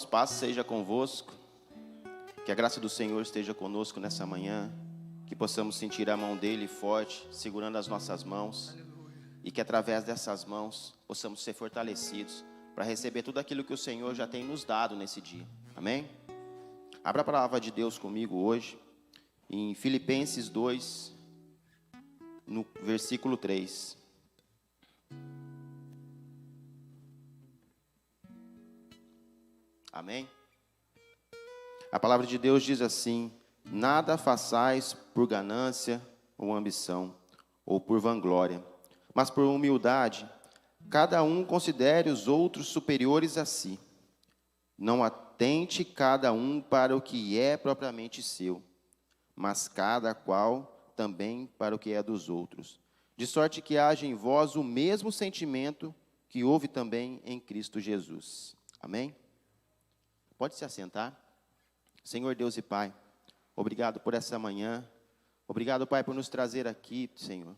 Paz seja convosco, que a graça do Senhor esteja conosco nessa manhã, que possamos sentir a mão dele forte, segurando as nossas mãos, e que através dessas mãos possamos ser fortalecidos para receber tudo aquilo que o Senhor já tem nos dado nesse dia. Amém? Abra a palavra de Deus comigo hoje, em Filipenses 2, no versículo 3. Amém? A palavra de Deus diz assim: nada façais por ganância ou ambição, ou por vanglória, mas por humildade, cada um considere os outros superiores a si. Não atente cada um para o que é propriamente seu, mas cada qual também para o que é dos outros. De sorte que haja em vós o mesmo sentimento que houve também em Cristo Jesus. Amém? Pode se assentar. Senhor Deus e Pai, obrigado por essa manhã. Obrigado, Pai, por nos trazer aqui, Senhor.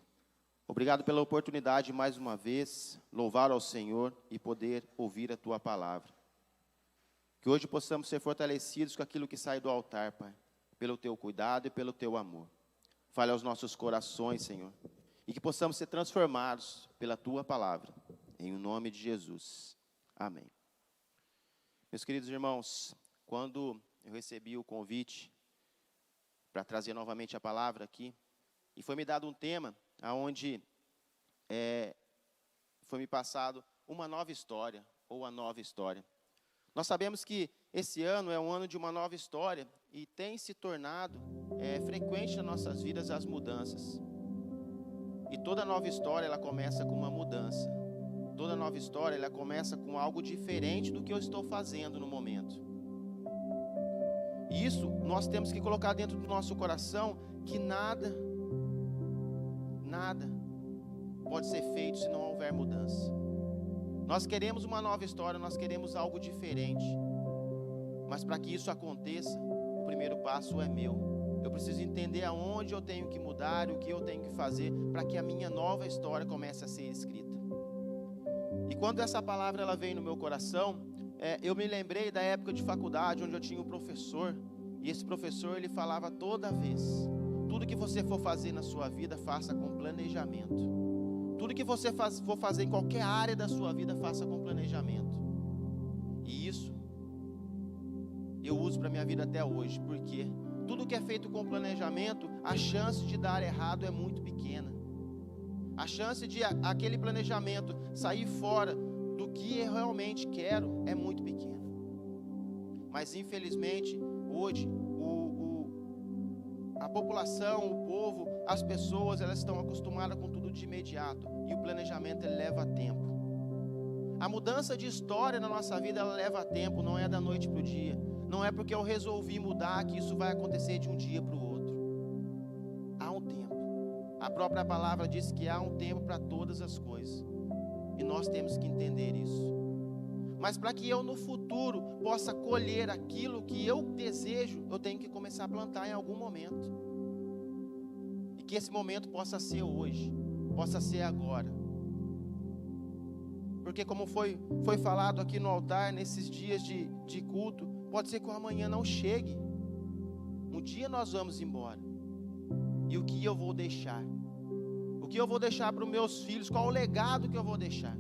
Obrigado pela oportunidade, mais uma vez, louvar ao Senhor e poder ouvir a Tua palavra. Que hoje possamos ser fortalecidos com aquilo que sai do altar, Pai, pelo Teu cuidado e pelo Teu amor. Fale aos nossos corações, Senhor, e que possamos ser transformados pela Tua palavra. Em nome de Jesus. Amém. Meus queridos irmãos, quando eu recebi o convite para trazer novamente a palavra aqui, e foi me dado um tema onde foi me passado uma nova história, ou a nova história. Nós sabemos que esse ano é um ano de uma nova história, e tem se tornado frequente nas nossas vidas as mudanças. E toda nova história, ela começa com uma mudança. Toda nova história, ela começa com algo diferente do que eu estou fazendo no momento. E isso nós temos que colocar dentro do nosso coração, que nada pode ser feito se não houver mudança. Nós queremos uma nova história, nós queremos algo diferente. Mas para que isso aconteça, o primeiro passo é meu. Eu preciso entender aonde eu tenho que mudar, o que eu tenho que fazer para que a minha nova história comece a ser escrita. E quando essa palavra ela veio no meu coração, eu me lembrei da época de faculdade, onde eu tinha um professor, e esse professor ele falava toda vez: tudo que você for fazer na sua vida, faça com planejamento. Tudo que você for fazer em qualquer área da sua vida, faça com planejamento. E isso eu uso para a minha vida até hoje, porque tudo que é feito com planejamento, a chance de dar errado é muito pequena. A chance de aquele planejamento sair fora do que eu realmente quero é muito pequena. Mas infelizmente, hoje, a população, o povo, as pessoas, elas estão acostumadas com tudo de imediato. E o planejamento, ele leva tempo. A mudança de história na nossa vida, ela leva tempo, não é da noite para o dia. Não é porque eu resolvi mudar que isso vai acontecer de um dia para o outro. Há um tempo. A própria palavra diz que há um tempo para todas as coisas. E nós temos que entender isso. Mas para que eu no futuro possa colher aquilo que eu desejo, eu tenho que começar a plantar em algum momento. E que esse momento possa ser hoje, possa ser agora. Porque como foi falado aqui no altar, nesses dias de culto, pode ser que o amanhã não chegue. Um dia nós vamos embora. E o que eu vou deixar? O que eu vou deixar para os meus filhos? Qual o legado que eu vou deixar?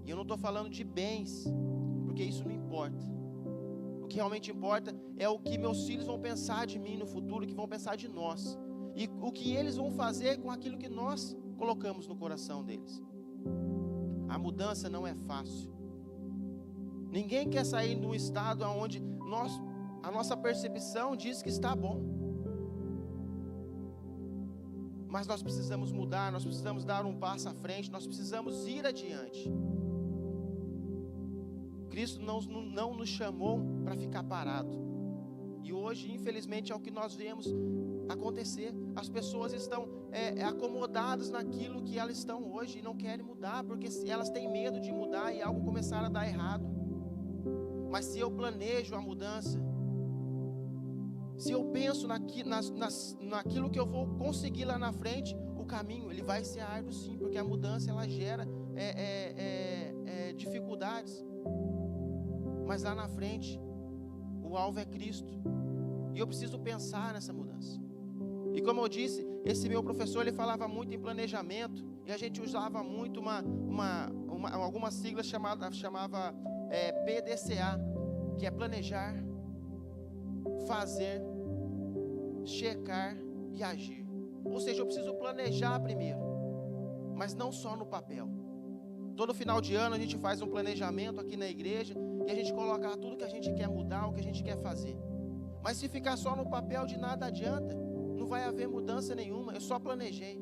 E eu não estou falando de bens, porque isso não importa. O que realmente importa é o que meus filhos vão pensar de mim no futuro, o que vão pensar de nós. E o que eles vão fazer com aquilo que nós colocamos no coração deles. A mudança não é fácil. Ninguém quer sair de um estado onde a nossa percepção diz que está bom. Mas nós precisamos mudar, nós precisamos dar um passo à frente, nós precisamos ir adiante. Cristo não nos chamou para ficar parado. E hoje, infelizmente, é o que nós vemos acontecer. As pessoas estão acomodadas naquilo que elas estão hoje e não querem mudar, porque elas têm medo de mudar e algo começar a dar errado. Mas se eu planejo a mudança, se eu penso naquilo que eu vou conseguir lá na frente, o caminho ele vai ser árduo sim, porque a mudança ela gera dificuldades. mas lá na frente, o alvo é Cristo. E eu preciso pensar nessa mudança. E como eu disse, esse meu professor, ele falava muito em planejamento, e a gente usava muito algumas siglas chamava PDCA, que é planejar, fazer, checar e agir. Ou seja, eu preciso planejar primeiro, mas não só no papel. Todo final de ano a gente faz um planejamento aqui na igreja, e a gente coloca lá tudo que a gente quer mudar, o que a gente quer fazer. Mas se ficar só no papel, de nada adianta, não vai haver mudança nenhuma. Eu só planejei.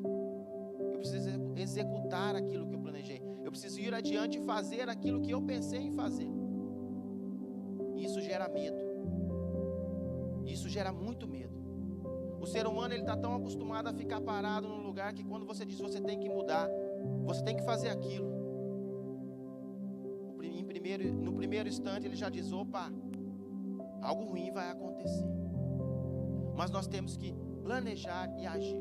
Eu preciso executar aquilo que eu planejei. Eu preciso ir adiante e fazer aquilo que eu pensei em fazer. Isso gera medo. Isso gera muito medo. O ser humano, ele está tão acostumado a ficar parado num lugar que quando você diz você tem que mudar, você tem que fazer aquilo, no primeiro instante ele já diz, opa, algo ruim vai acontecer. Mas nós temos que planejar e agir.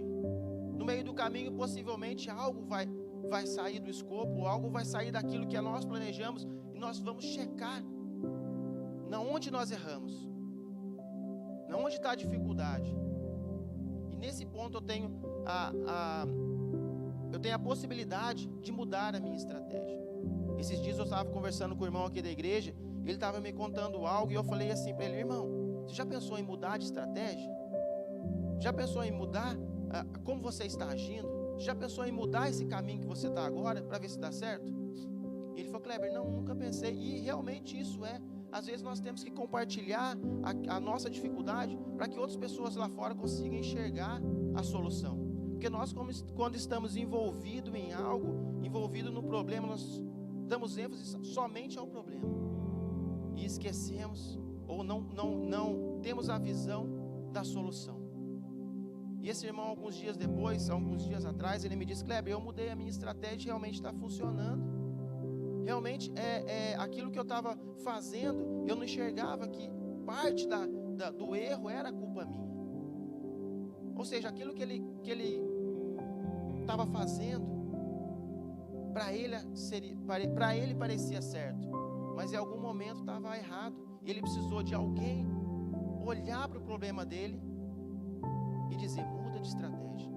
No meio do caminho, possivelmente algo vai sair do escopo, algo vai sair daquilo que nós planejamos, e nós vamos checar na onde nós erramos, na onde está a dificuldade. E nesse ponto eu tenho a possibilidade de mudar a minha estratégia. Esses dias eu estava conversando com o irmão aqui da igreja, ele estava me contando algo, e eu falei assim para ele, irmão, você já pensou em mudar de estratégia? Já pensou em mudar como você está agindo? Já pensou em mudar esse caminho que você está agora, para ver se dá certo? E ele falou, Kleber, não, nunca pensei. E realmente isso às vezes nós temos que compartilhar a nossa dificuldade, para que outras pessoas lá fora consigam enxergar a solução. Porque nós, quando estamos envolvidos em algo, envolvidos no problema, nós damos ênfase somente ao problema, e esquecemos, ou não temos a visão da solução. E esse irmão, alguns dias atrás, ele me disse, Kleber, eu mudei a minha estratégia, realmente está funcionando. Realmente, aquilo que eu estava fazendo, eu não enxergava que parte do erro era culpa minha. Ou seja, aquilo que ele estava fazendo, para ele parecia certo, mas em algum momento estava errado, e ele precisou de alguém olhar para o problema dele e dizer, muda de estratégia.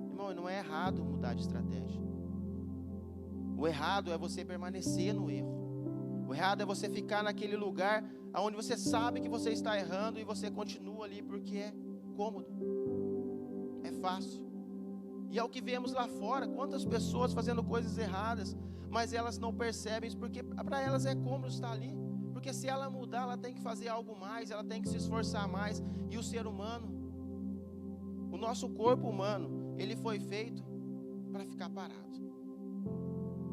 Irmão, não é errado mudar de estratégia. O errado é você permanecer no erro. O errado é você ficar naquele lugar onde você sabe que você está errando, e você continua ali porque é cômodo, é fácil. E é o que vemos lá fora, quantas pessoas fazendo coisas erradas, mas elas não percebem isso, porque para elas é cômodo estar ali, porque se ela mudar, ela tem que fazer algo mais, ela tem que se esforçar mais. E o ser humano, o nosso corpo humano, ele foi feito para ficar parado.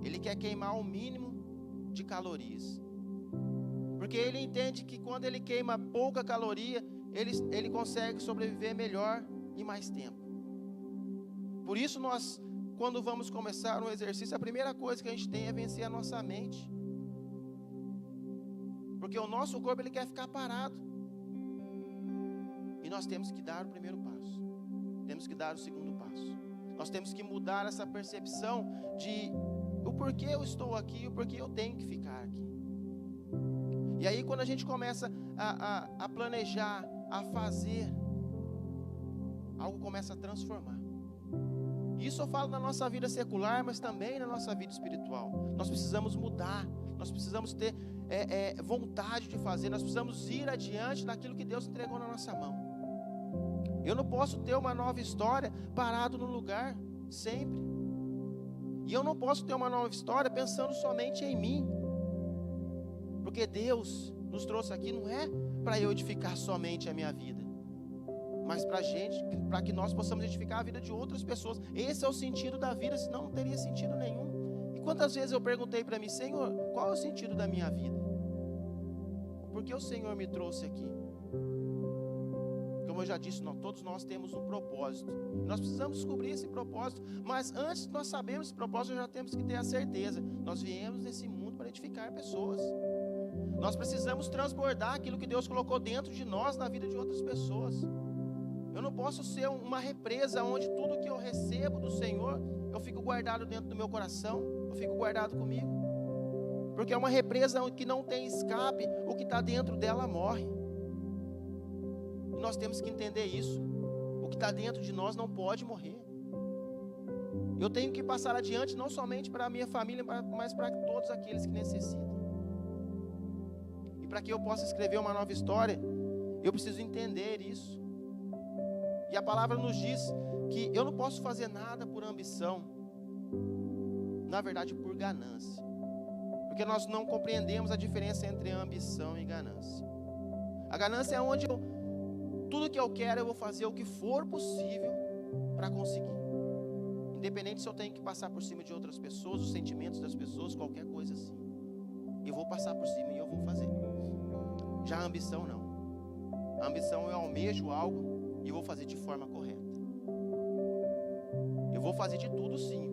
Ele quer queimar o mínimo de calorias, porque ele entende que quando ele queima pouca caloria, ele consegue sobreviver melhor e mais tempo. Por isso nós, quando vamos começar um exercício, a primeira coisa que a gente tem é vencer a nossa mente, porque o nosso corpo, ele quer ficar parado, e nós temos que dar o primeiro passo, temos que dar o segundo passo, nós temos que mudar essa percepção de o porquê eu estou aqui, o porquê eu tenho que ficar aqui. E aí quando a gente começa a planejar, a fazer, algo começa a transformar. Isso eu falo na nossa vida secular, mas também na nossa vida espiritual. Nós precisamos mudar, nós precisamos ter vontade de fazer, nós precisamos ir adiante daquilo que Deus entregou na nossa mão. Eu não posso ter uma nova história parado no lugar sempre. E eu não posso ter uma nova história pensando somente em mim. Porque Deus nos trouxe aqui não é para eu edificar somente a minha vida, mas para que nós possamos edificar a vida de outras pessoas. Esse é o sentido da vida, senão não teria sentido nenhum. E quantas vezes eu perguntei para mim, Senhor, qual é o sentido da minha vida? Por que o Senhor me trouxe aqui? Como eu já disse, todos nós temos um propósito. Nós precisamos descobrir esse propósito. Mas antes de nós sabermos esse propósito, já temos que ter a certeza. Nós viemos nesse mundo para edificar pessoas. Nós precisamos transbordar aquilo que Deus colocou dentro de nós na vida de outras pessoas. Eu não posso ser uma represa onde tudo que eu recebo do Senhor, eu fico guardado dentro do meu coração, eu fico guardado comigo. Porque é uma represa que não tem escape, o que está dentro dela morre. E nós temos que entender isso. O que está dentro de nós não pode morrer. Eu tenho que passar adiante, não somente para a minha família, mas para todos aqueles que necessitam. E para que eu possa escrever uma nova história, eu preciso entender isso. E a palavra nos diz que eu não posso fazer nada por ambição, na verdade por ganância. Porque nós não compreendemos a diferença entre ambição e ganância. A ganância é onde tudo que eu quero eu vou fazer o que for possível para conseguir. Independente se eu tenho que passar por cima de outras pessoas, os sentimentos das pessoas, qualquer coisa assim. Eu vou passar por cima e eu vou fazer. Já a ambição não. A ambição eu almejo algo e vou fazer de forma correta. Eu vou fazer de tudo sim,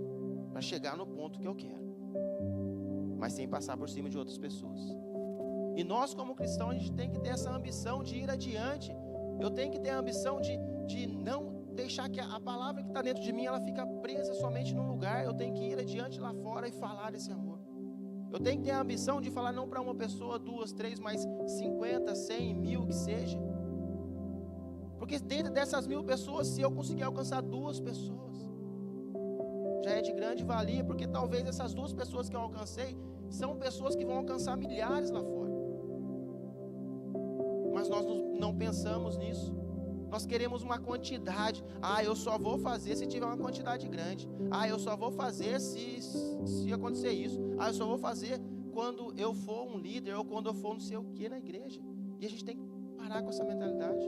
para chegar no ponto que eu quero, mas sem passar por cima de outras pessoas. E nós como cristãos, a gente tem que ter essa ambição de ir adiante. Eu tenho que ter a ambição de não deixar que a palavra que está dentro de mim, ela fica presa somente num lugar. Eu tenho que ir adiante lá fora e falar desse amor. Eu tenho que ter a ambição de falar não para uma pessoa, 2, 3, mas 50, 100, 1000 que seja. Porque dentro dessas 1000 pessoas, se eu conseguir alcançar 2 pessoas, já é de grande valia, porque talvez essas 2 pessoas que eu alcancei, são pessoas que vão alcançar milhares lá fora. Mas nós não pensamos nisso. Nós queremos uma quantidade. Eu só vou fazer se tiver uma quantidade grande. Eu só vou fazer se acontecer isso. Eu só vou fazer quando eu for um líder, ou quando eu for não sei o que na igreja. E a gente tem que parar com essa mentalidade.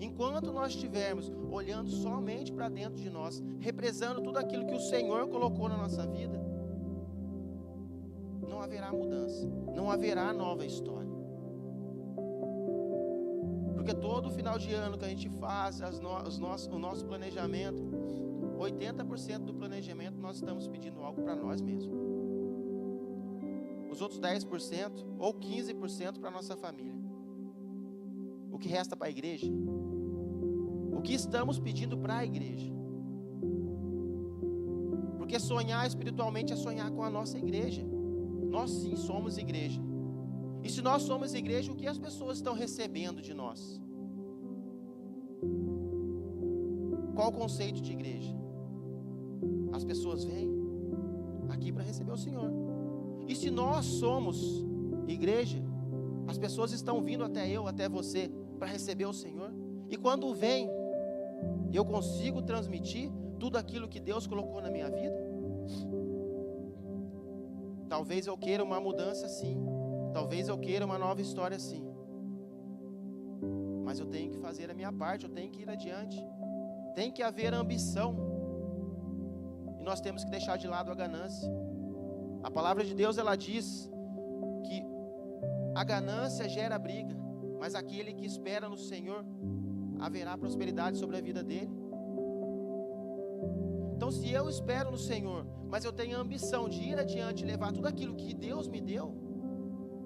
Enquanto nós estivermos olhando somente para dentro de nós, represando tudo aquilo que o Senhor colocou na nossa vida, não haverá mudança, não haverá nova história. Porque todo final de ano que a gente faz o nosso planejamento, 80% do planejamento nós estamos pedindo algo para nós mesmos. Os outros 10% ou 15% para a nossa família. O que resta para a igreja? O que estamos pedindo para a igreja? Porque sonhar espiritualmente é sonhar com a nossa igreja. Nós sim somos igreja. E se nós somos igreja, o que as pessoas estão recebendo de nós? Qual o conceito de igreja? As pessoas vêm aqui para receber o Senhor. E se nós somos igreja, as pessoas estão vindo até eu, até você, para receber o Senhor. E quando vem, eu consigo transmitir tudo aquilo que Deus colocou na minha vida? Talvez eu queira uma mudança sim. Talvez eu queira uma nova história sim. Mas eu tenho que fazer a minha parte, eu tenho que ir adiante. Tem que haver ambição. E nós temos que deixar de lado a ganância. A palavra de Deus, ela diz que a ganância gera briga, mas aquele que espera no Senhor, haverá prosperidade sobre a vida dele. Então, se eu espero no Senhor, mas eu tenho a ambição de ir adiante e levar tudo aquilo que Deus me deu,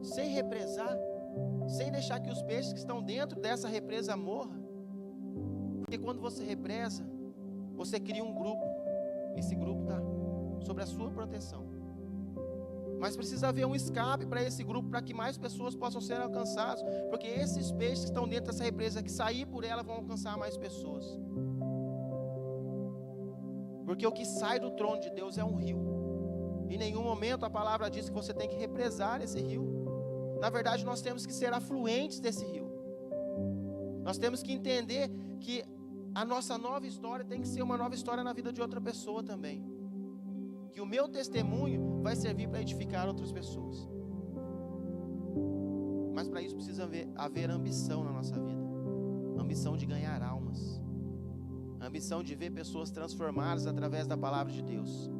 sem represar, sem deixar que os peixes que estão dentro dessa represa morram. Porque quando você represa, você cria um grupo. Esse grupo está sob a sua proteção. Mas precisa haver um escape para esse grupo, para que mais pessoas possam ser alcançadas. Porque esses peixes que estão dentro dessa represa, que sair por ela, vão alcançar mais pessoas. Porque o que sai do trono de Deus é um rio. Em nenhum momento a palavra diz que você tem que represar esse rio. Na verdade, nós temos que ser afluentes desse rio. Nós temos que entender que a nossa nova história tem que ser uma nova história na vida de outra pessoa também. Que o meu testemunho vai servir para edificar outras pessoas. Mas para isso precisa haver ambição na nossa vida. Ambição de ganhar almas. Ambição de ver pessoas transformadas através da palavra de Deus.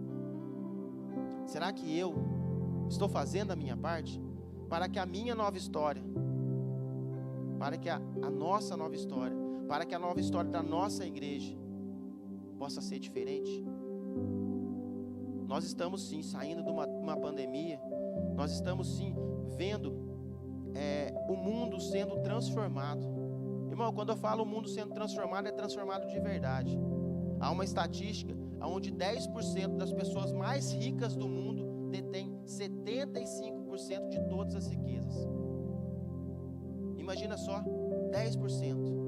Será que eu estou fazendo a minha parte para que a minha nova história, para que a nossa nova história, para que a nova história da nossa igreja possa ser diferente? Nós estamos sim saindo de uma pandemia. Nós estamos sim vendo o mundo sendo transformado. Irmão, quando eu falo o mundo sendo transformado, é transformado de verdade. Há uma estatística onde 10% das pessoas mais ricas do mundo detêm 75% de todas as riquezas. Imagina só, 10%.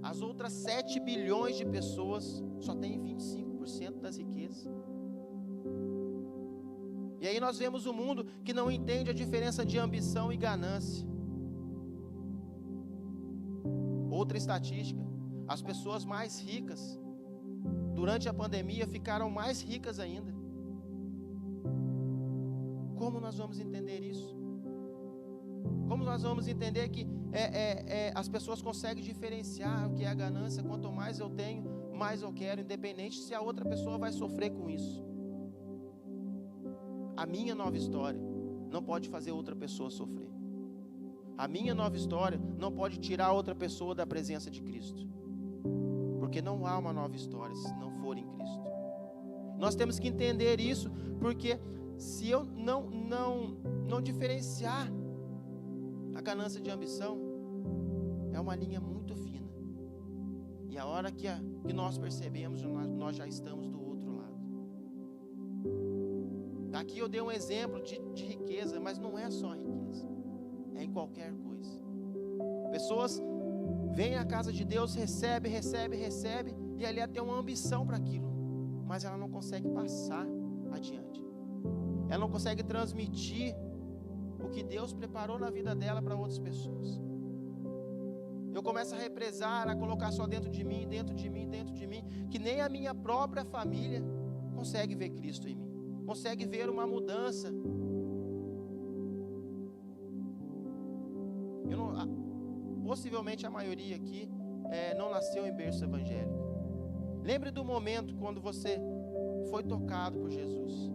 As outras 7 bilhões de pessoas só têm 25% das riquezas. E aí nós vemos um mundo que não entende a diferença de ambição e ganância. Outra estatística, as pessoas mais ricas durante a pandemia ficaram mais ricas ainda. Como nós vamos entender isso? Como nós vamos entender que as pessoas conseguem diferenciar o que é a ganância? Quanto mais eu tenho, mais eu quero, independente se a outra pessoa vai sofrer com isso. A minha nova história não pode fazer outra pessoa sofrer. A minha nova história não pode tirar outra pessoa da presença de Cristo. Porque não há uma nova história se não for em Cristo. Nós temos que entender isso, porque se eu não diferenciar a ganância de ambição, é uma linha muito fina. E a hora que nós percebemos, nós já estamos do outro lado. Aqui eu dei um exemplo de riqueza, mas não é só riqueza. É em qualquer coisa. Pessoas vêm à casa de Deus, recebe, e ali ela tem uma ambição para aquilo, mas ela não consegue passar adiante. Ela não consegue transmitir o que Deus preparou na vida dela para outras pessoas. Eu começo a represar, a colocar só dentro de mim, que nem a minha própria família consegue ver Cristo em mim, consegue ver uma mudança. Possivelmente a maioria aqui não nasceu em berço evangélico. Lembre do momento quando você foi tocado por Jesus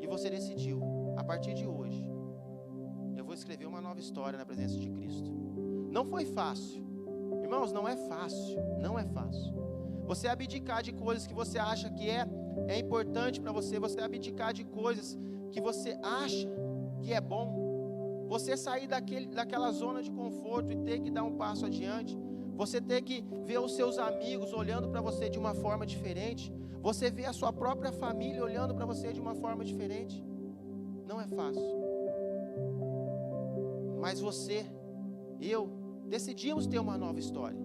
e você decidiu, a partir de hoje, eu vou escrever uma nova história na presença de Cristo. Não foi fácil, irmãos, não é fácil. Você abdicar de coisas que você acha que é importante para você, você abdicar de coisas que você acha que é bom. Você sair daquela zona de conforto e ter que dar um passo adiante. Você ter que ver os seus amigos olhando para você de uma forma diferente. Você ver a sua própria família olhando para você de uma forma diferente. Não é fácil. Mas eu, decidimos ter uma nova história.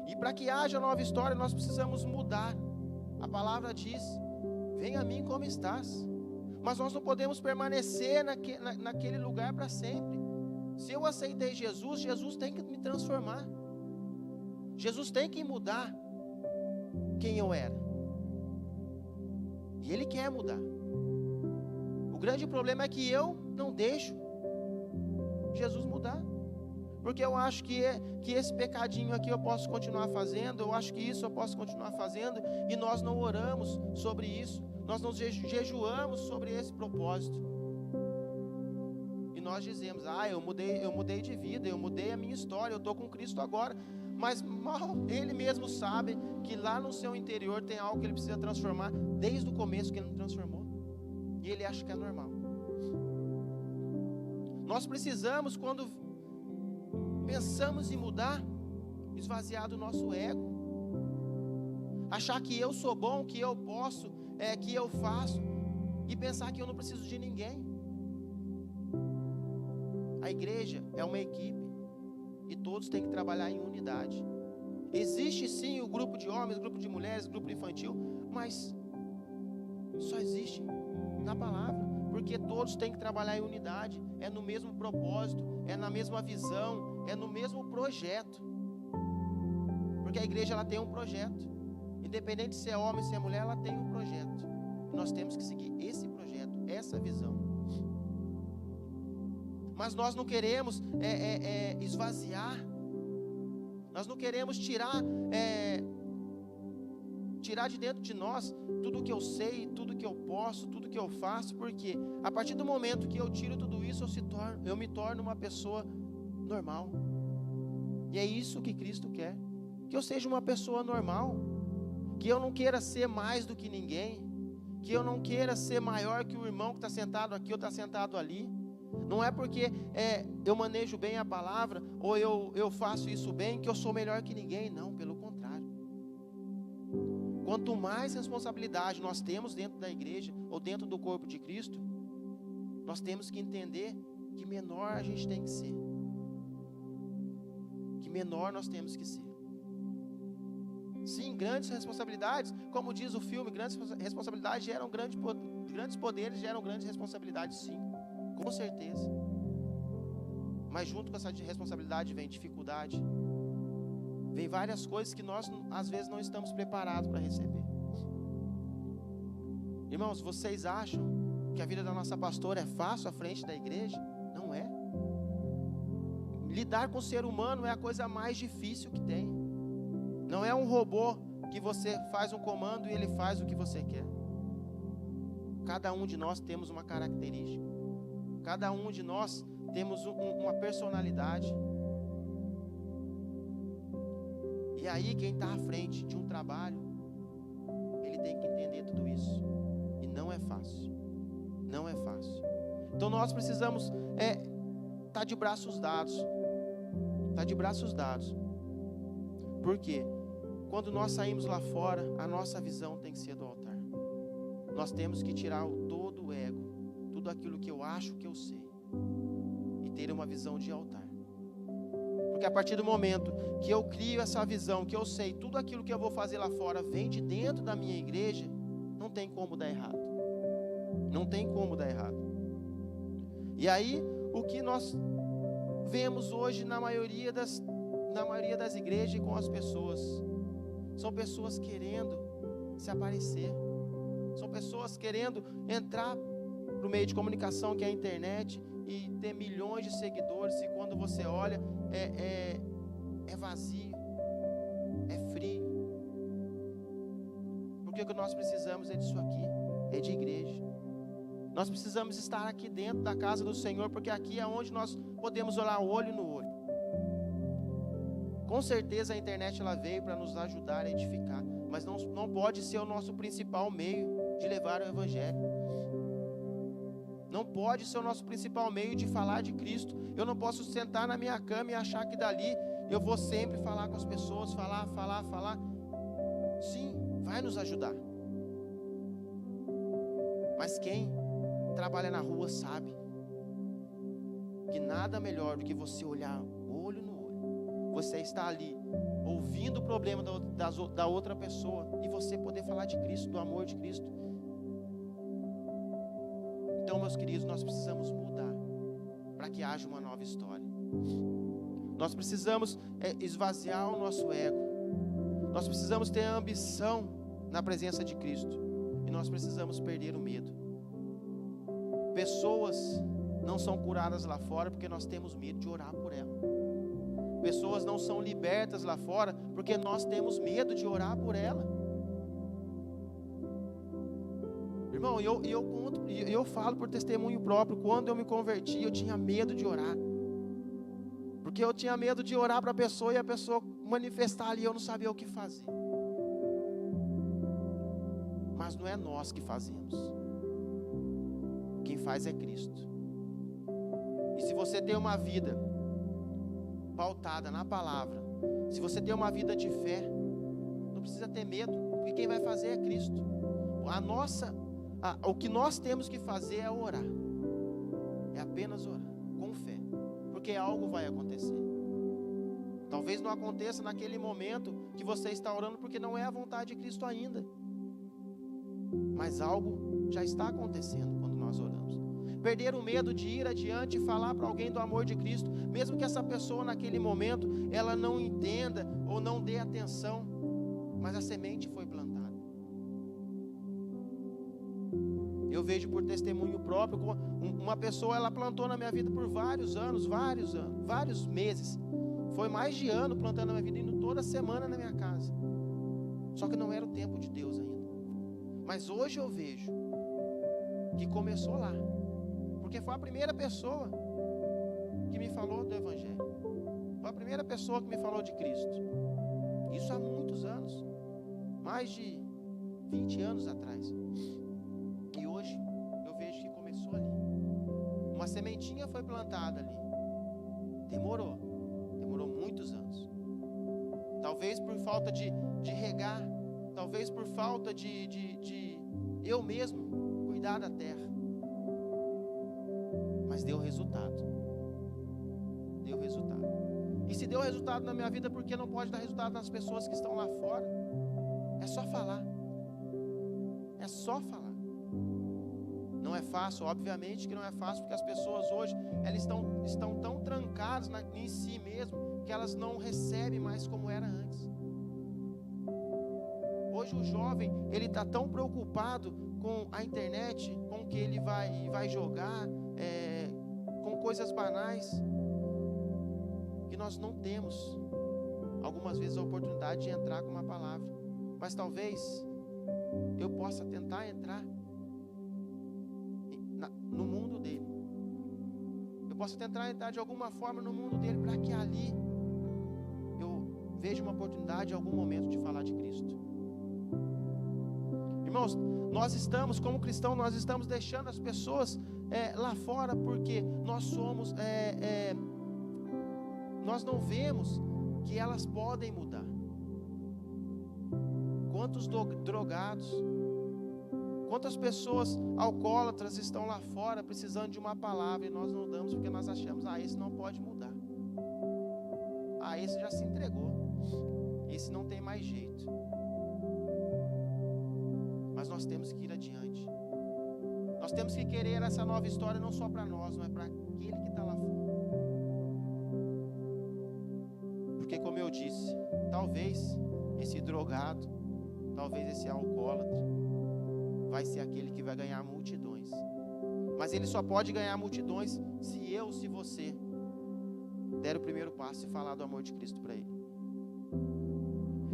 E para que haja nova história, nós precisamos mudar. A palavra diz: venha a mim como estás. Mas nós não podemos permanecer naquele lugar para sempre. Se eu aceitei Jesus, Jesus tem que me transformar. Jesus tem que mudar quem eu era. E Ele quer mudar. O grande problema é que eu não deixo Jesus mudar. Porque eu acho que esse pecadinho aqui eu posso continuar fazendo, eu acho que isso eu posso continuar fazendo, e nós não oramos sobre isso. Nós não jejuamos sobre esse propósito. E nós dizemos: eu mudei de vida, eu mudei a minha história, eu estou com Cristo agora. Mas mal Ele mesmo sabe que lá no seu interior tem algo que Ele precisa transformar desde o começo que Ele não transformou. E Ele acha que é normal. Nós precisamos, quando pensamos em mudar, esvaziar do nosso ego. Achar que eu sou bom, que eu posso, que eu faço, e pensar que eu não preciso de ninguém. A igreja é uma equipe e todos têm que trabalhar em unidade. Existe sim o grupo de homens, grupo de mulheres, grupo infantil, mas só existe na palavra, porque todos têm que trabalhar em unidade, é no mesmo propósito, é na mesma visão, é no mesmo projeto. Porque a igreja ela tem um projeto. Independente se é homem, se é mulher, ela tem um projeto. Nós temos que seguir esse projeto, essa visão. Mas nós não queremos esvaziar. Nós não queremos tirar de dentro de nós tudo que eu sei, tudo que eu posso, tudo que eu faço. Porque a partir do momento que eu tiro tudo isso, eu me torno uma pessoa normal. E é isso que Cristo quer. Que eu seja uma pessoa normal. Que eu não queira ser mais do que ninguém, que eu não queira ser maior que o irmão que está sentado aqui ou está sentado ali, Não é porque eu manejo bem a palavra, ou eu faço isso bem, que eu sou melhor que ninguém. Não, pelo contrário. Quanto mais responsabilidade nós temos dentro da igreja, ou dentro do corpo de Cristo, nós temos que entender que menor a gente tem que ser. Que menor nós temos que ser. Sim, grandes responsabilidades, como diz o filme, grandes responsabilidades geram grandes poderes, geram grandes responsabilidades, sim, com certeza. Mas junto com essa responsabilidade vem dificuldade, vem várias coisas que nós às vezes não estamos preparados para receber. Irmãos, vocês acham que a vida da nossa pastora é fácil à frente da igreja? Não é. Lidar com o ser humano é a coisa mais difícil que tem. Não é um robô que você faz um comando e ele faz o que você quer. Cada um de nós temos uma característica. Cada um de nós temos uma personalidade. E aí quem está à frente de um trabalho, ele tem que entender tudo isso. E não é fácil. Não é fácil. Então nós precisamos estar de braços dados. Está de braços dados. Por quê? Quando nós saímos lá fora, a nossa visão tem que ser do altar. Nós temos que tirar todo o ego, tudo aquilo que eu acho que eu sei, e ter uma visão de altar. Porque a partir do momento que eu crio essa visão, que eu sei tudo aquilo que eu vou fazer lá fora vem de dentro da minha igreja, não tem como dar errado. Não tem como dar errado. E aí, o que nós vemos hoje na maioria das igrejas e com as pessoas, são pessoas querendo se aparecer, são pessoas querendo entrar para o meio de comunicação que é a internet e ter milhões de seguidores, e quando você olha é vazio, é frio. Porque o que nós precisamos é disso aqui, é de igreja. Nós precisamos estar aqui dentro da casa do Senhor, porque aqui é onde nós podemos olhar olho no olho. Com certeza a internet ela veio para nos ajudar a edificar, mas não pode ser o nosso principal meio de levar o Evangelho. Não pode ser o nosso principal meio de falar de Cristo. Eu não posso sentar na minha cama e achar que dali eu vou sempre falar com as pessoas, falar. Sim, vai nos ajudar. Mas quem trabalha na rua sabe que nada melhor do que você olhar olho no olho. Você está ali ouvindo o problema da outra pessoa e você poder falar de Cristo, do amor de Cristo. Então, meus queridos, nós precisamos mudar para que haja uma nova história. Nós precisamos esvaziar o nosso ego. Nós precisamos ter ambição na presença de Cristo. E nós precisamos perder o medo. Pessoas não são curadas lá fora porque nós temos medo de orar por ela. Pessoas não são libertas lá fora porque nós temos medo de orar por ela. Irmão, eu falo por testemunho próprio. Quando eu me converti, eu tinha medo de orar. Porque eu tinha medo de orar para a pessoa e a pessoa manifestar ali, eu não sabia o que fazer. Mas não é nós que fazemos. Quem faz é Cristo. E se você tem uma vida pautada na palavra, se você tem uma vida de fé, não precisa ter medo, porque quem vai fazer é Cristo. O que nós temos que fazer é orar. É apenas orar, com fé. Porque algo vai acontecer. Talvez não aconteça naquele momento que você está orando, porque não é a vontade de Cristo ainda. Mas algo já está acontecendo quando nós oramos. Perder o medo de ir adiante e falar para alguém do amor de Cristo, mesmo que essa pessoa naquele momento ela não entenda ou não dê atenção, mas a semente foi plantada. Eu vejo por testemunho próprio, uma pessoa ela plantou na minha vida por vários meses. Foi mais de ano plantando na minha vida, indo toda semana na minha casa. Só que não era o tempo de Deus ainda. Mas hoje eu vejo que começou lá. Porque foi a primeira pessoa que me falou do Evangelho. Foi a primeira pessoa que me falou de Cristo. Isso há muitos anos. Mais de 20 anos atrás. E hoje eu vejo que começou ali. Uma sementinha foi plantada ali. Demorou muitos anos. Talvez por falta de regar, talvez por falta de eu mesmo cuidar da terra. Mas deu resultado. Deu resultado. E se deu resultado na minha vida, por que não pode dar resultado nas pessoas que estão lá fora? É só falar. É só falar. Não é fácil, obviamente que não é fácil, porque as pessoas hoje, elas estão tão trancadas em si mesmo, que elas não recebem mais como era antes. Hoje o jovem, ele está tão preocupado com a internet, com o que ele vai jogar, com coisas banais, que nós não temos, algumas vezes, a oportunidade de entrar com uma palavra. Mas talvez eu possa tentar entrar no mundo dele. Eu posso tentar entrar de alguma forma no mundo dele, para que ali eu veja uma oportunidade em algum momento de falar de Cristo. Irmãos, nós estamos, como cristãos, nós estamos deixando as pessoas lá fora, porque nós somos, nós não vemos que elas podem mudar. Quantos drogados, quantas pessoas alcoólatras estão lá fora precisando de uma palavra, e nós não damos porque nós achamos, esse não pode mudar, esse já se entregou, esse não tem mais jeito. Mas nós temos que ir adiante. Nós temos que querer essa nova história não só para nós, mas para aquele que está lá fora. Porque, como eu disse, talvez esse drogado, talvez esse alcoólatra, vai ser aquele que vai ganhar multidões. Mas ele só pode ganhar multidões se você der o primeiro passo e falar do amor de Cristo para ele.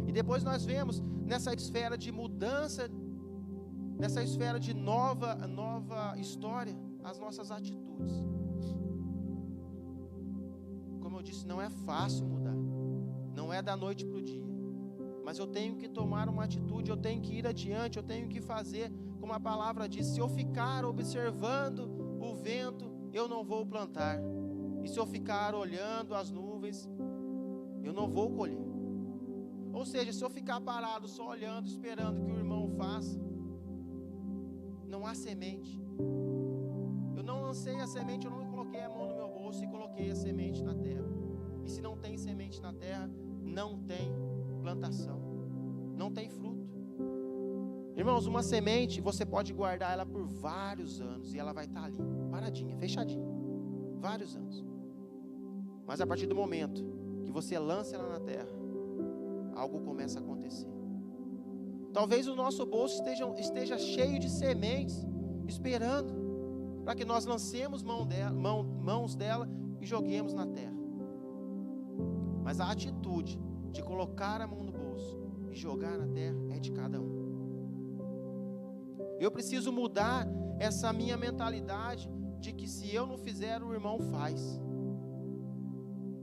E depois nós vemos nessa esfera de mudança, nessa esfera de nova história, as nossas atitudes. Como eu disse, não é fácil mudar, não é da noite para o dia, mas eu tenho que tomar uma atitude, eu tenho que ir adiante, eu tenho que fazer, como a palavra diz, se eu ficar observando o vento, eu não vou plantar, e se eu ficar olhando as nuvens, eu não vou colher. Ou seja, se eu ficar parado só olhando, esperando que o irmão faça, não há semente. Eu não lancei a semente, eu não coloquei a mão no meu bolso e coloquei a semente na terra. E se não tem semente na terra, não tem plantação, não tem fruto. Irmãos, uma semente, você pode guardar ela por vários anos, e ela vai estar ali, paradinha, fechadinha, vários anos. Mas a partir do momento que você lança ela na terra, algo começa a acontecer. Talvez o nosso bolso esteja cheio de sementes, esperando para que nós lancemos mãos dela e joguemos na terra. Mas a atitude de colocar a mão no bolso e jogar na terra é de cada um. Eu preciso mudar essa minha mentalidade de que se eu não fizer, o irmão faz.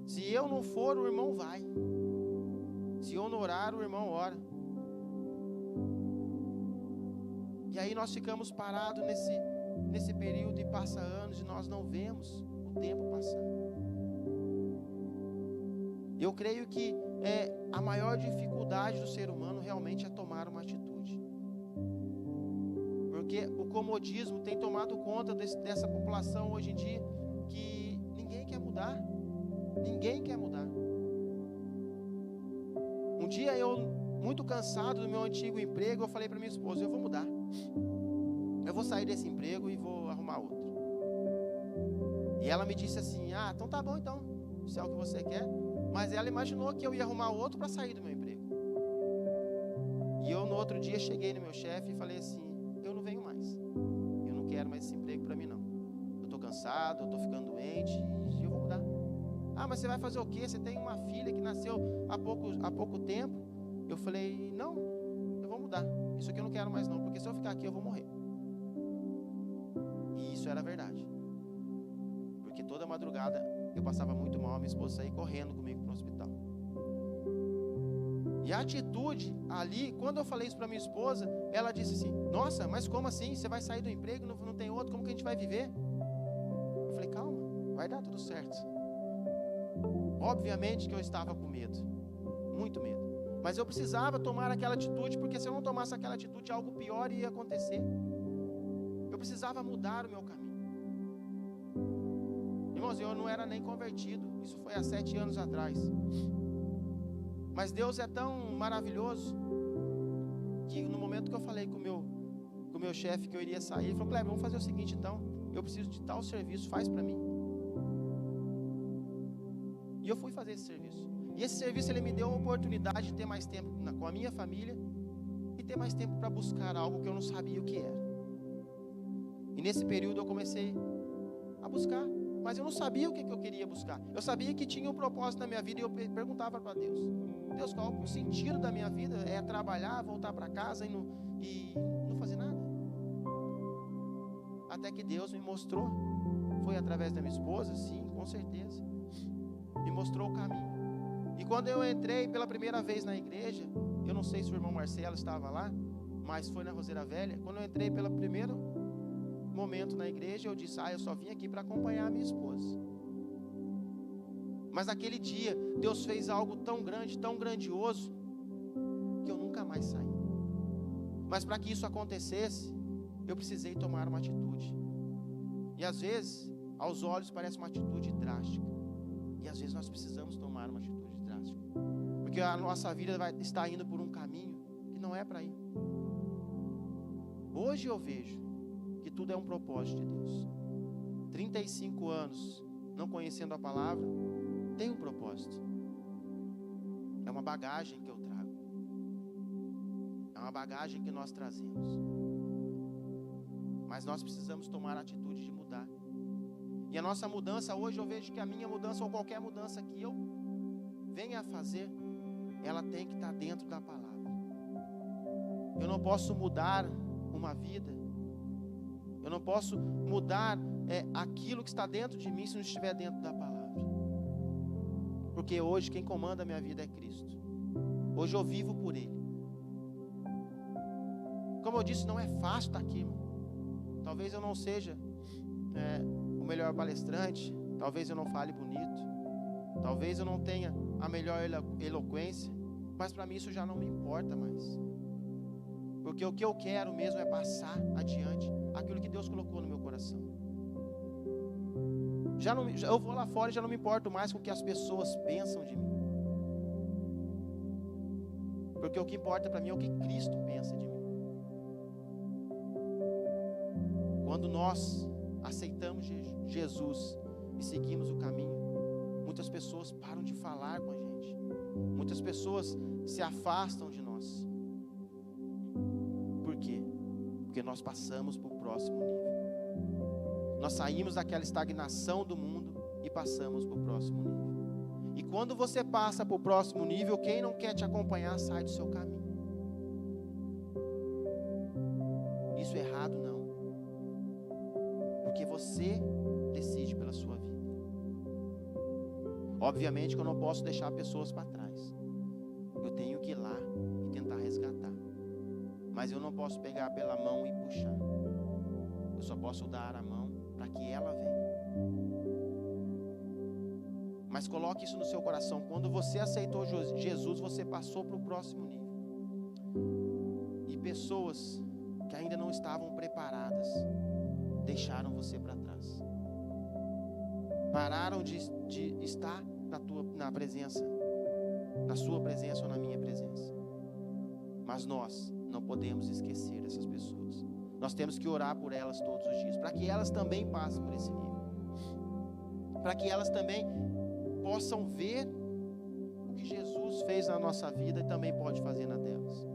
Se eu não for, o irmão vai. Se eu não orar, o irmão ora. E aí nós ficamos parados nesse período, e passa anos e nós não vemos o tempo passar. Eu creio que a maior dificuldade do ser humano realmente é tomar uma atitude. Porque o comodismo tem tomado conta dessa população hoje em dia, que ninguém quer mudar. Ninguém quer mudar. Um dia eu, muito cansado do meu antigo emprego, eu falei para minha esposa, eu vou mudar. Eu vou sair desse emprego e vou arrumar outro. E ela me disse assim, então tá bom então, se é o que você quer. Mas ela imaginou que eu ia arrumar outro para sair do meu emprego. E eu no outro dia cheguei no meu chefe e falei assim, eu não venho mais. Eu não quero mais esse emprego para mim não. Eu estou cansado, eu estou ficando doente e eu vou mudar. Mas você vai fazer o quê? Você tem uma filha que nasceu há pouco tempo? Eu falei, não, eu vou mudar. Isso aqui eu não quero mais não, porque se eu ficar aqui eu vou morrer. E isso era verdade. Porque toda madrugada eu passava muito mal, a minha esposa saía correndo comigo para o hospital. E a atitude ali, quando eu falei isso para minha esposa, ela disse assim, nossa, mas como assim? Você vai sair do emprego, não tem outro, como que a gente vai viver? Eu falei, calma, vai dar tudo certo. Obviamente que eu estava com medo, muito medo. Mas eu precisava tomar aquela atitude, porque se eu não tomasse aquela atitude, algo pior ia acontecer. Eu precisava mudar o meu caminho. Irmãos, eu não era nem convertido. Isso foi há 7 anos atrás. Mas Deus é tão maravilhoso, que no momento que eu falei com o meu chefe que eu iria sair, ele falou, Kleber, vamos fazer o seguinte então, eu preciso de tal serviço, faz para mim. E eu fui fazer esse serviço. E esse serviço ele me deu a oportunidade de ter mais tempo com a minha família e ter mais tempo para buscar algo que eu não sabia o que era. E nesse período eu comecei a buscar, mas eu não sabia o que eu queria buscar. Eu sabia que tinha um propósito na minha vida e eu perguntava para Deus, Deus, qual o sentido da minha vida? É trabalhar, voltar para casa e não fazer nada? Até que Deus me mostrou, foi através da minha esposa, sim, com certeza, me mostrou o caminho. E quando eu entrei pela primeira vez na igreja, eu não sei se o irmão Marcelo estava lá, mas foi na Roseira Velha. Quando eu entrei pelo primeiro momento na igreja, eu disse, eu só vim aqui para acompanhar a minha esposa. Mas naquele dia, Deus fez algo tão grande, tão grandioso, que eu nunca mais saí. Mas para que isso acontecesse, eu precisei tomar uma atitude. E às vezes, aos olhos parece uma atitude drástica. E às vezes nós precisamos tomar uma atitude drástica. Porque a nossa vida vai estar indo por um caminho que não é para ir. Hoje eu vejo que tudo é um propósito de Deus. 35 anos não conhecendo a palavra, tem um propósito. É uma bagagem que eu trago. É uma bagagem que nós trazemos. Mas nós precisamos tomar a atitude de mudar. E a nossa mudança hoje, eu vejo que a minha mudança ou qualquer mudança que eu venha a fazer, ela tem que estar dentro da palavra. Eu não posso mudar uma vida, eu não posso mudar aquilo que está dentro de mim se não estiver dentro da palavra. Porque hoje quem comanda a minha vida é Cristo. Hoje eu vivo por Ele. Como eu disse, não é fácil estar aqui, irmão. Talvez eu não seja o melhor palestrante, talvez eu não fale bonito, talvez eu não tenha a melhor eloquência, mas para mim isso já não me importa mais. Porque o que eu quero mesmo é passar adiante aquilo que Deus colocou no meu coração. Eu vou lá fora e já não me importo mais com o que as pessoas pensam de mim. Porque o que importa para mim é o que Cristo pensa de mim. Quando nós aceitamos Jesus e seguimos o caminho, muitas pessoas param de falar com a gente. Muitas pessoas se afastam de nós. Por quê? Porque nós passamos para o próximo nível. Nós saímos daquela estagnação do mundo e passamos para o próximo nível. E quando você passa para o próximo nível, quem não quer te acompanhar sai do seu caminho. Isso é errado não. Porque você decide pela sua vida. Obviamente que eu não posso deixar pessoas para trás. Eu tenho que ir lá e tentar resgatar. Mas eu não posso pegar pela mão e puxar. Eu só posso dar a mão para que ela venha. Mas coloque isso no seu coração. Quando você aceitou Jesus, você passou para o próximo nível. E pessoas que ainda não estavam preparadas deixaram você para trás. Pararam de estar na presença, na sua presença ou na minha presença. Mas nós não podemos esquecer essas pessoas. Nós temos que orar por elas todos os dias, para que elas também passem por esse nível. Para que elas também possam ver o que Jesus fez na nossa vida e também pode fazer na delas.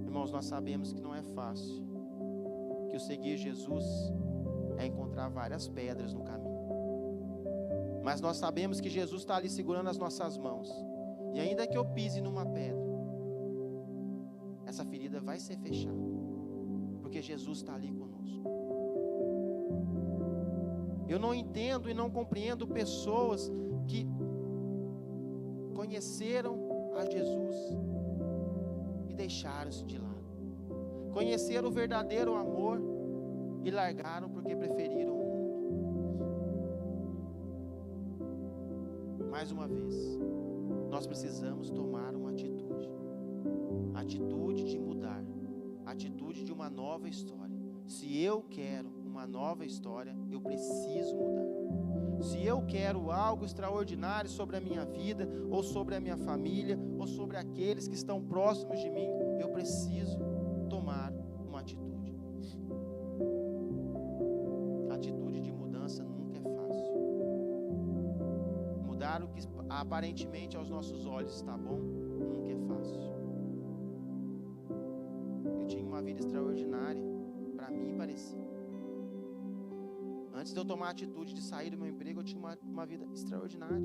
Irmãos, nós sabemos que não é fácil. Que o seguir Jesus é encontrar várias pedras no caminho. Mas nós sabemos que Jesus está ali segurando as nossas mãos. E ainda que eu pise numa pedra, essa ferida vai ser fechada. Porque Jesus está ali conosco. Eu não entendo e não compreendo pessoas que conheceram a Jesus e deixaram-se de lado. Conheceram o verdadeiro amor e largaram porque preferiram o mundo. Mais uma vez, nós precisamos tomar uma atitude. Atitude de mudar. Atitude de uma nova história. Se eu quero uma nova história, eu preciso mudar. Se eu quero algo extraordinário sobre a minha vida, ou sobre a minha família, ou sobre aqueles que estão próximos de mim, eu preciso tomar uma atitude. A atitude de mudança nunca é fácil. Mudar o que aparentemente aos nossos olhos está bom, nunca é fácil. Eu tinha uma vida extraordinária, para mim parecia. Antes de eu tomar a atitude de sair do meu emprego, eu tinha uma vida extraordinária.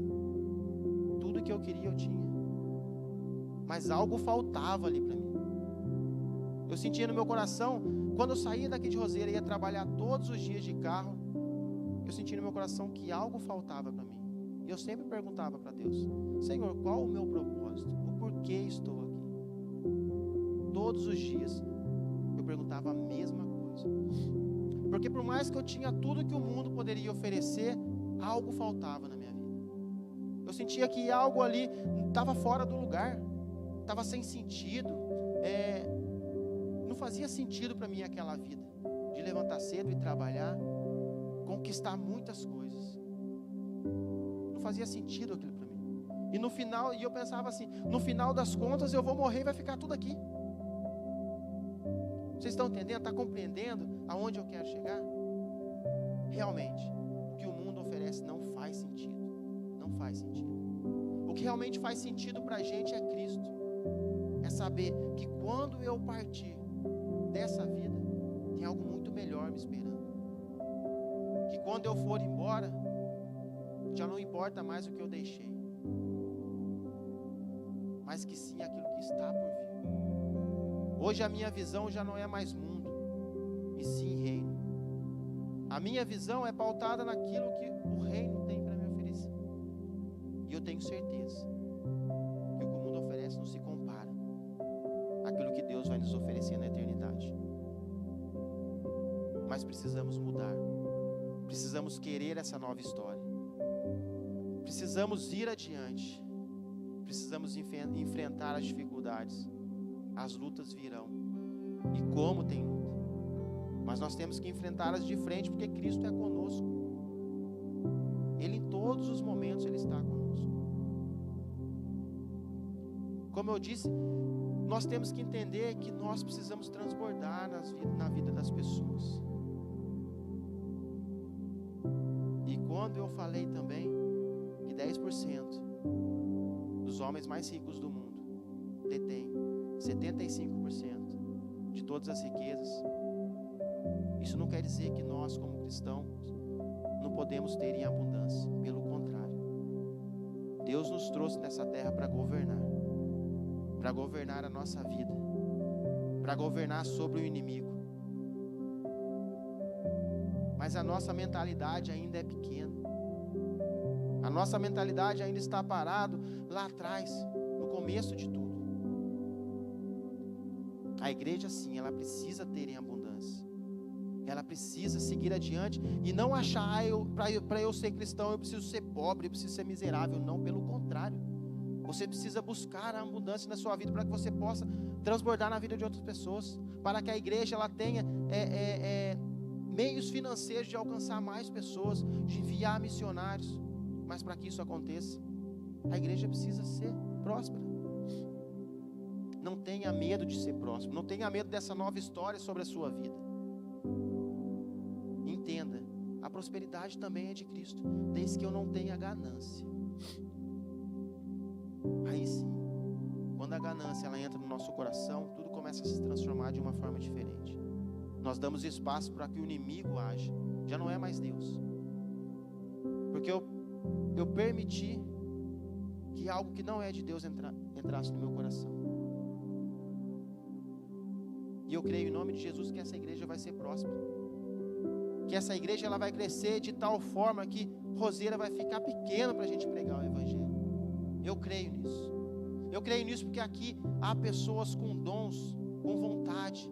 Tudo que eu queria eu tinha. Mas algo faltava ali para mim. Eu sentia no meu coração, quando eu saía daqui de Roseira e ia trabalhar todos os dias de carro, eu sentia no meu coração que algo faltava para mim. E eu sempre perguntava para Deus: Senhor, qual o meu propósito? O porquê estou aqui? Todos os dias eu perguntava a mesma coisa. Porque por mais que eu tinha tudo que o mundo poderia oferecer, algo faltava na minha vida. Eu sentia que algo ali estava fora do lugar, estava sem sentido, não fazia sentido para mim aquela vida, de levantar cedo e trabalhar, conquistar muitas coisas. Não fazia sentido aquilo para mim. E no final, eu pensava assim, no final das contas eu vou morrer e vai ficar tudo aqui. Vocês estão entendendo? Está compreendendo aonde eu quero chegar? Realmente, o que o mundo oferece não faz sentido. Não faz sentido. O que realmente faz sentido para a gente é Cristo. É saber que quando eu partir dessa vida, tem algo muito melhor me esperando. Que quando eu for embora, já não importa mais o que eu deixei, mas que sim aquilo que está por vir. Hoje a minha visão já não é mais mundo, e sim reino. A minha visão é pautada naquilo que o reino tem para me oferecer. E eu tenho certeza que o que o mundo oferece não se compara àquilo que Deus vai nos oferecer na eternidade. Mas precisamos mudar. Precisamos querer essa nova história. Precisamos ir adiante. Precisamos enfrentar as dificuldades. As lutas virão. E como tem luta. Mas nós temos que enfrentá-las de frente, porque Cristo é conosco. Ele em todos os momentos Ele está conosco. Como eu disse, nós temos que entender que nós precisamos transbordar na vida das pessoas. E quando eu falei também que 10% dos homens mais ricos do mundo detêm 75% de todas as riquezas, isso não quer dizer que nós, como cristãos, não podemos ter em abundância. Pelo contrário, Deus nos trouxe nessa terra para governar a nossa vida, para governar sobre o inimigo. Mas a nossa mentalidade ainda é pequena. A nossa mentalidade ainda está parado lá atrás, no começo de tudo. A igreja, sim, ela precisa ter em abundância. Ela precisa seguir adiante e não achar, para eu ser cristão, eu preciso ser pobre, eu preciso ser miserável. Não, pelo contrário. Você precisa buscar a abundância na sua vida para que você possa transbordar na vida de outras pessoas. Para que a igreja ela tenha meios financeiros de alcançar mais pessoas, de enviar missionários. Mas para que isso aconteça, a igreja precisa ser próspera. Não tenha medo de ser próspero. Não tenha medo dessa nova história sobre a sua vida. Entenda, a prosperidade também é de Cristo, desde que eu não tenha ganância. Aí sim, quando a ganância ela entra no nosso coração, tudo começa a se transformar de uma forma diferente. Nós damos espaço para que o inimigo age. Já não é mais Deus. Porque eu permiti que algo que não é de Deus entrasse no meu coração. E eu creio em nome de Jesus que essa igreja vai ser próspera. Que essa igreja ela vai crescer de tal forma que Roseira vai ficar pequena para a gente pregar o evangelho. Eu creio nisso. Eu creio nisso porque aqui há pessoas com dons, com vontade,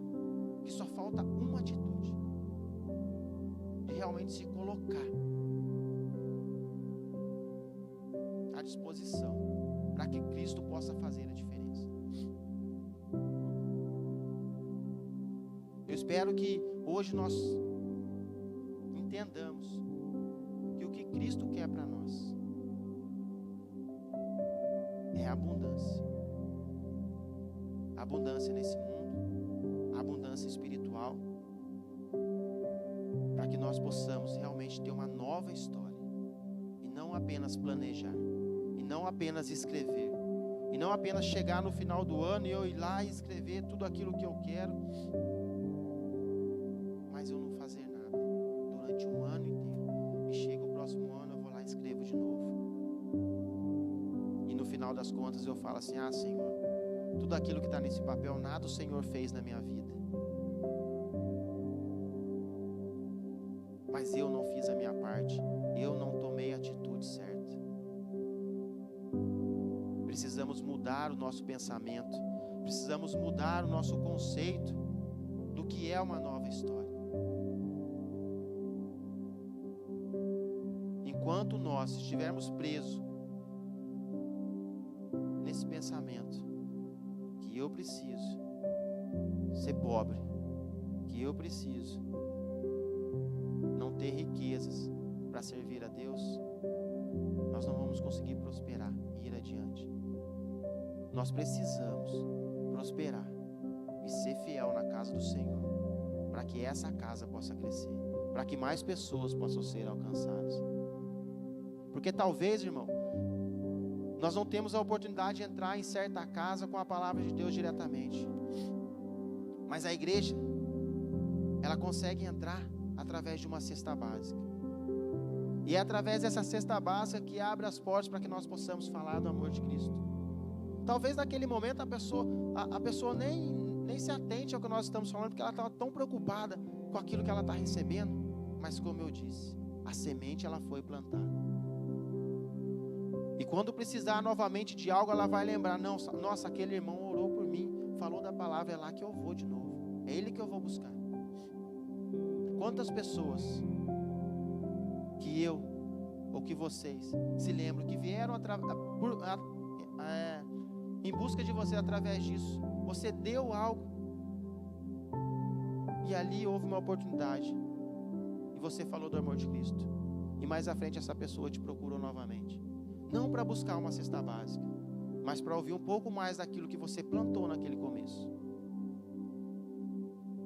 que só falta uma atitude. realmente se colocar à disposição para que Cristo possa fazer a diferença. Eu espero que hoje nós entendamos que o que Cristo quer para nós é abundância. Abundância nesse mundo, abundância espiritual, para que nós possamos realmente ter uma nova história, e não apenas planejar, e não apenas escrever, e não apenas chegar no final do ano e eu ir lá e escrever tudo aquilo que eu quero, mas eu não fazer nada durante um ano inteiro, e chega o próximo ano, eu vou lá e escrevo de novo, e no final das contas eu falo assim: ah, Senhor, tudo aquilo que está nesse papel, nada o Senhor fez na minha vida, mas eu não fiz a minha parte, eu não tomei a atitude certa. Precisamos mudar o nosso pensamento, precisamos mudar o nosso conceito do que é uma nova história. Enquanto nós estivermos presos nesse pensamento que eu preciso ser pobre, que eu preciso não ter riquezas para servir a Deus, nós não vamos conseguir prosperar e ir adiante. Nós precisamos prosperar e ser fiel na casa do Senhor, para que essa casa possa crescer, para que mais pessoas possam ser alcançadas. Porque talvez, irmão, nós não temos a oportunidade de entrar em certa casa com a palavra de Deus diretamente, mas a igreja, ela consegue entrar através de uma cesta básica, e é através dessa cesta básica que abre as portas para que nós possamos falar do amor de Cristo. Talvez naquele momento a pessoa nem se atente ao que nós estamos falando, porque ela estava tão preocupada com aquilo que ela está recebendo. Mas como eu disse, a semente ela foi plantada, e quando precisar novamente de algo, ela vai lembrar: não, nossa, aquele irmão orou por mim, falou da palavra, é lá que eu vou de novo, é ele que eu vou buscar. Quantas pessoas que eu ou que vocês se lembram que vieram em busca de você através disso? Você deu algo e ali houve uma oportunidade e você falou do amor de Cristo, e mais à frente essa pessoa te procurou novamente, não para buscar uma cesta básica, mas para ouvir um pouco mais daquilo que você plantou naquele começo.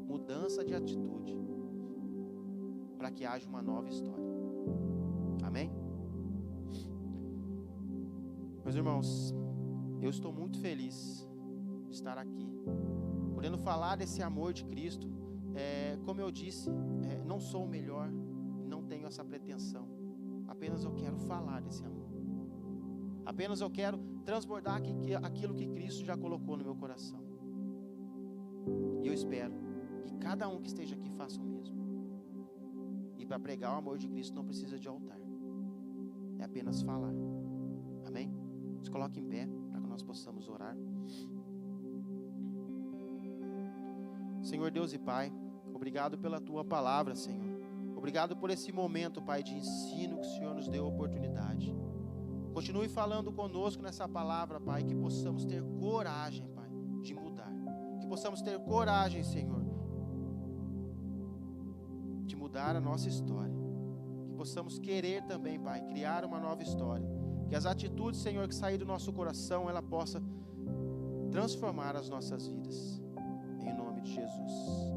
Mudança de atitude para que haja uma nova história. Amém? Meus irmãos, eu estou muito feliz de estar aqui, podendo falar desse amor de Cristo. Como eu disse, não sou o melhor, não tenho essa pretensão, apenas eu quero falar desse amor, apenas eu quero transbordar aquilo que Cristo já colocou no meu coração, e eu espero que cada um que esteja aqui faça o mesmo. E para pregar o amor de Cristo não precisa de altar, é apenas falar. Amém? Se coloque em pé para que nós possamos orar. Senhor Deus e Pai, obrigado pela Tua palavra, Senhor. Obrigado por esse momento, Pai, de ensino que o Senhor nos deu a oportunidade. Continue falando conosco nessa palavra, Pai, que possamos ter coragem, Pai, de mudar. Que possamos ter coragem, Senhor, de mudar a nossa história. Que possamos querer também, Pai, criar uma nova história. Que as atitudes, Senhor, que sair do nosso coração, ela possa transformar as nossas vidas. Em nome de Jesus.